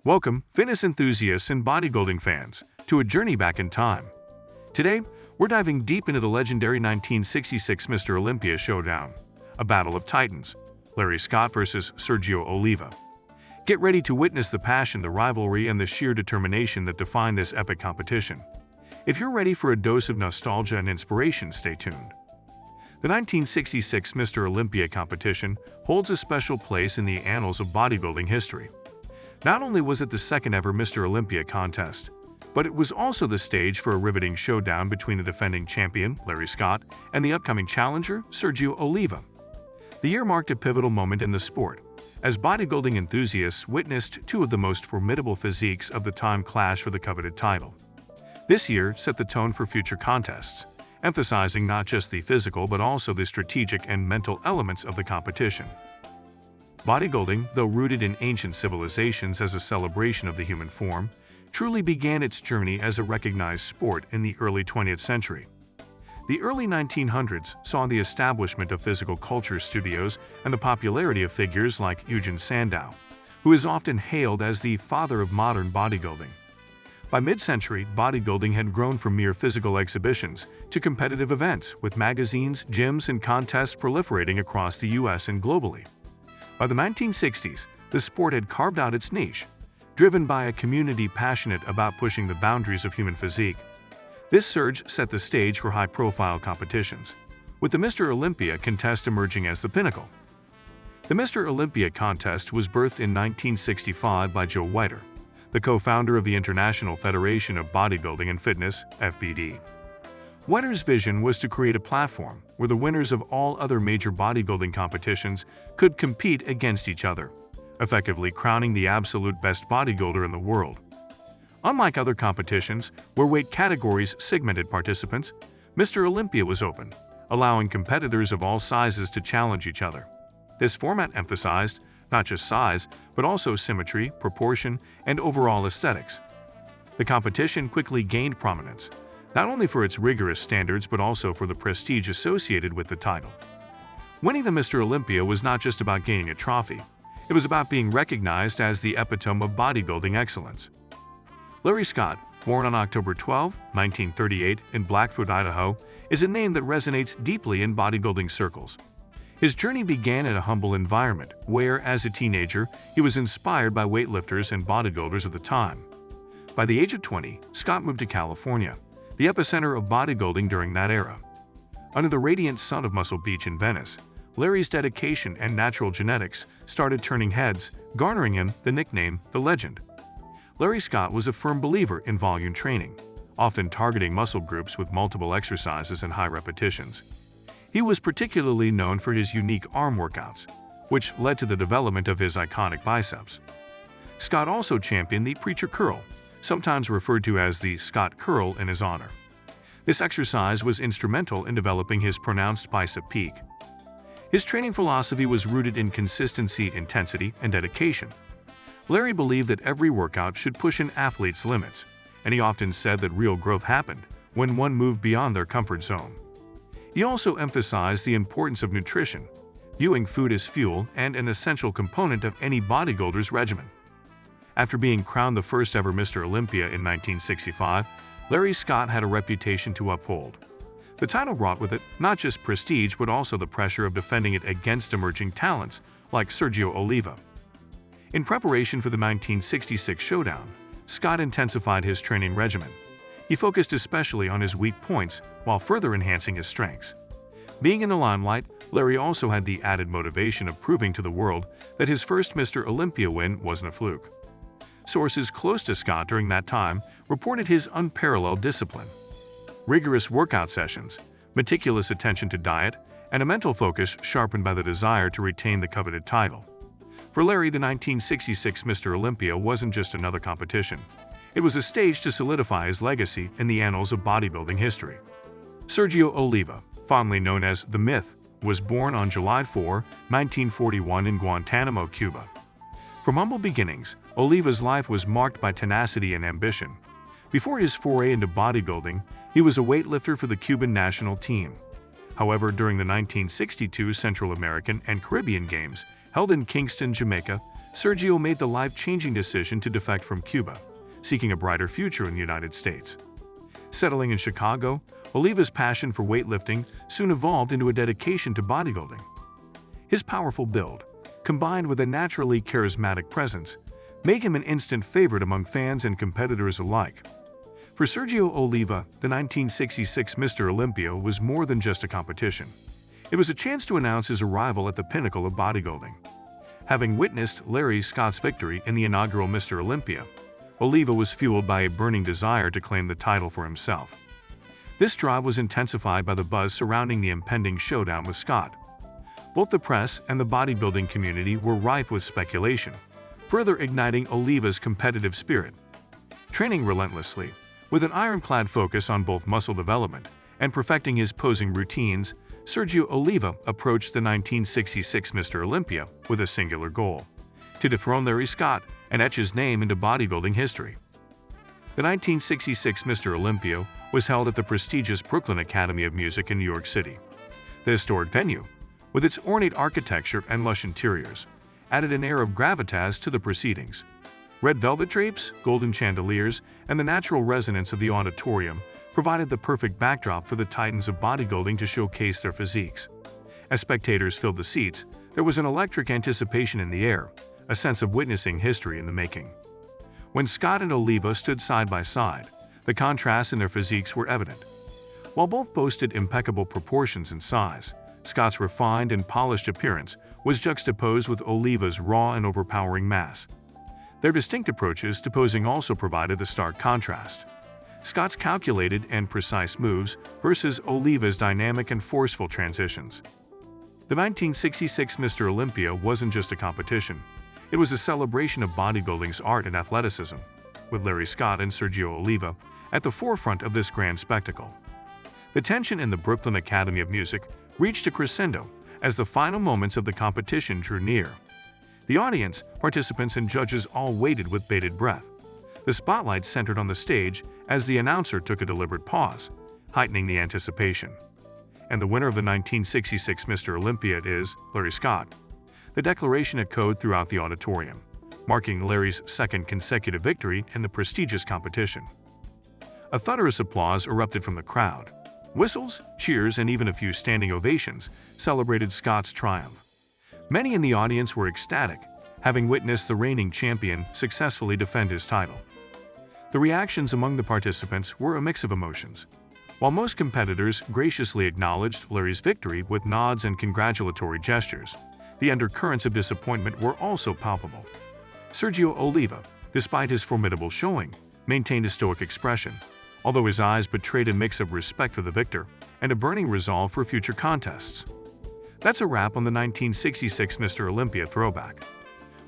Welcome, fitness enthusiasts and bodybuilding fans, to a journey back in time. Today, we're diving deep into the legendary 1966 Mr. Olympia showdown, a battle of titans, Larry Scott versus Sergio Oliva. Get ready to witness the passion, the rivalry, and the sheer determination that define this epic competition. If you're ready for a dose of nostalgia and inspiration, stay tuned. The 1966 Mr. Olympia competition holds a special place in the annals of bodybuilding history. Not only was it the second ever Mr. Olympia contest, but it was also the stage for a riveting showdown between the defending champion, Larry Scott, and the upcoming challenger, Sergio Oliva. The year marked a pivotal moment in the sport, as bodybuilding enthusiasts witnessed two of the most formidable physiques of the time clash for the coveted title. This year set the tone for future contests, emphasizing not just the physical but also the strategic and mental elements of the competition. Bodybuilding, though rooted in ancient civilizations as a celebration of the human form, truly began its journey as a recognized sport in the early 20th century. The early 1900s saw the establishment of physical culture studios and the popularity of figures like Eugen Sandow, who is often hailed as the father of modern bodybuilding. By mid-century, bodybuilding had grown from mere physical exhibitions to competitive events, with magazines, gyms, and contests proliferating across the US and globally. By the 1960s, the sport had carved out its niche, driven by a community passionate about pushing the boundaries of human physique. This surge set the stage for high-profile competitions, with the Mr. Olympia contest emerging as the pinnacle. The Mr. Olympia contest was birthed in 1965 by Joe Weider, the co-founder of the International Federation of Bodybuilding and Fitness, FBD. Weider's vision was to create a platform where the winners of all other major bodybuilding competitions could compete against each other, effectively crowning the absolute best bodybuilder in the world. Unlike other competitions, where weight categories segmented participants, Mr. Olympia was open, allowing competitors of all sizes to challenge each other. This format emphasized not just size, but also symmetry, proportion, and overall aesthetics. The competition quickly gained prominence, not only for its rigorous standards but also for the prestige associated with the title. Winning the Mr. Olympia was not just about gaining a trophy, it was about being recognized as the epitome of bodybuilding excellence. Larry Scott, born on October 12, 1938 in Blackfoot, Idaho, is a name that resonates deeply in bodybuilding circles. His journey began in a humble environment where, as a teenager, he was inspired by weightlifters and bodybuilders of the time. By the age of 20, Scott moved to California, the epicenter of bodybuilding during that era. Under the radiant sun of Muscle Beach in Venice, Larry's dedication and natural genetics started turning heads, garnering him the nickname The Legend. Larry Scott was a firm believer in volume training, often targeting muscle groups with multiple exercises and high repetitions. He was particularly known for his unique arm workouts, which led to the development of his iconic biceps. Scott also championed the preacher curl, sometimes referred to as the Scott curl, in his honor. This exercise was instrumental in developing his pronounced bicep peak. His training philosophy was rooted in consistency, intensity, and dedication. Larry believed that every workout should push an athlete's limits, and he often said that real growth happened when one moved beyond their comfort zone. He also emphasized the importance of nutrition, viewing food as fuel and an essential component of any bodybuilder's regimen. After being crowned the first ever Mr. Olympia in 1965, Larry Scott had a reputation to uphold. The title brought with it not just prestige but also the pressure of defending it against emerging talents like Sergio Oliva. In preparation for the 1966 showdown, Scott intensified his training regimen. He focused especially on his weak points while further enhancing his strengths. Being in the limelight, Larry also had the added motivation of proving to the world that his first Mr. Olympia win wasn't a fluke. Sources close to Scott during that time reported his unparalleled discipline. Rigorous workout sessions, meticulous attention to diet, and a mental focus sharpened by the desire to retain the coveted title. For Larry, the 1966 Mr. Olympia wasn't just another competition. It was a stage to solidify his legacy in the annals of bodybuilding history. Sergio Oliva, fondly known as The Myth, was born on July 4, 1941 in Guantanamo, Cuba. From humble beginnings, Oliva's life was marked by tenacity and ambition. Before his foray into bodybuilding, he was a weightlifter for the Cuban national team. However, during the 1962 Central American and Caribbean Games, held in Kingston, Jamaica, Sergio made the life-changing decision to defect from Cuba, seeking a brighter future in the United States. Settling in Chicago, Oliva's passion for weightlifting soon evolved into a dedication to bodybuilding. His powerful build, combined with a naturally charismatic presence, make him an instant favorite among fans and competitors alike. For Sergio Oliva, the 1966 Mr. Olympia was more than just a competition. It was a chance to announce his arrival at the pinnacle of bodybuilding. Having witnessed Larry Scott's victory in the inaugural Mr. Olympia, Oliva was fueled by a burning desire to claim the title for himself. This drive was intensified by the buzz surrounding the impending showdown with Scott. Both the press and the bodybuilding community were rife with speculation, further igniting Oliva's competitive spirit. Training relentlessly, with an ironclad focus on both muscle development and perfecting his posing routines, Sergio Oliva approached the 1966 Mr. Olympia with a singular goal: to dethrone Larry Scott and etch his name into bodybuilding history. The 1966 Mr. Olympia was held at the prestigious Brooklyn Academy of Music in New York City. The historic venue, with its ornate architecture and lush interiors, added an air of gravitas to the proceedings. Red velvet drapes, golden chandeliers, and the natural resonance of the auditorium provided the perfect backdrop for the titans of bodybuilding to showcase their physiques. As spectators filled the seats, there was an electric anticipation in the air, a sense of witnessing history in the making. When Scott and Oliva stood side by side, the contrasts in their physiques were evident. While both boasted impeccable proportions and size, Scott's refined and polished appearance was juxtaposed with Oliva's raw and overpowering mass. Their distinct approaches to posing also provided a stark contrast. Scott's calculated and precise moves versus Oliva's dynamic and forceful transitions. The 1966 Mr. Olympia wasn't just a competition. It was a celebration of bodybuilding's art and athleticism, with Larry Scott and Sergio Oliva at the forefront of this grand spectacle. The tension in the Brooklyn Academy of Music reached a crescendo as the final moments of the competition drew near. The audience, participants, and judges all waited with bated breath. The spotlight centered on the stage as the announcer took a deliberate pause, heightening the anticipation. And the winner of the 1966 Mr. Olympia is Larry Scott. The declaration echoed throughout the auditorium, marking Larry's second consecutive victory in the prestigious competition. A thunderous applause erupted from the crowd. Whistles, cheers, and even a few standing ovations celebrated Scott's triumph. Many in the audience were ecstatic, having witnessed the reigning champion successfully defend his title. The reactions among the participants were a mix of emotions. While most competitors graciously acknowledged Larry's victory with nods and congratulatory gestures, the undercurrents of disappointment were also palpable. Sergio Oliva, despite his formidable showing, maintained a stoic expression, although his eyes betrayed a mix of respect for the victor and a burning resolve for future contests. That's a wrap on the 1966 Mr. Olympia Throwback.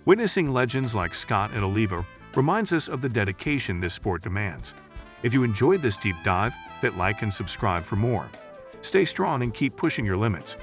Witnessing legends like Scott and Oliva reminds us of the dedication this sport demands. If you enjoyed this deep dive, hit like and subscribe for more. Stay strong and keep pushing your limits.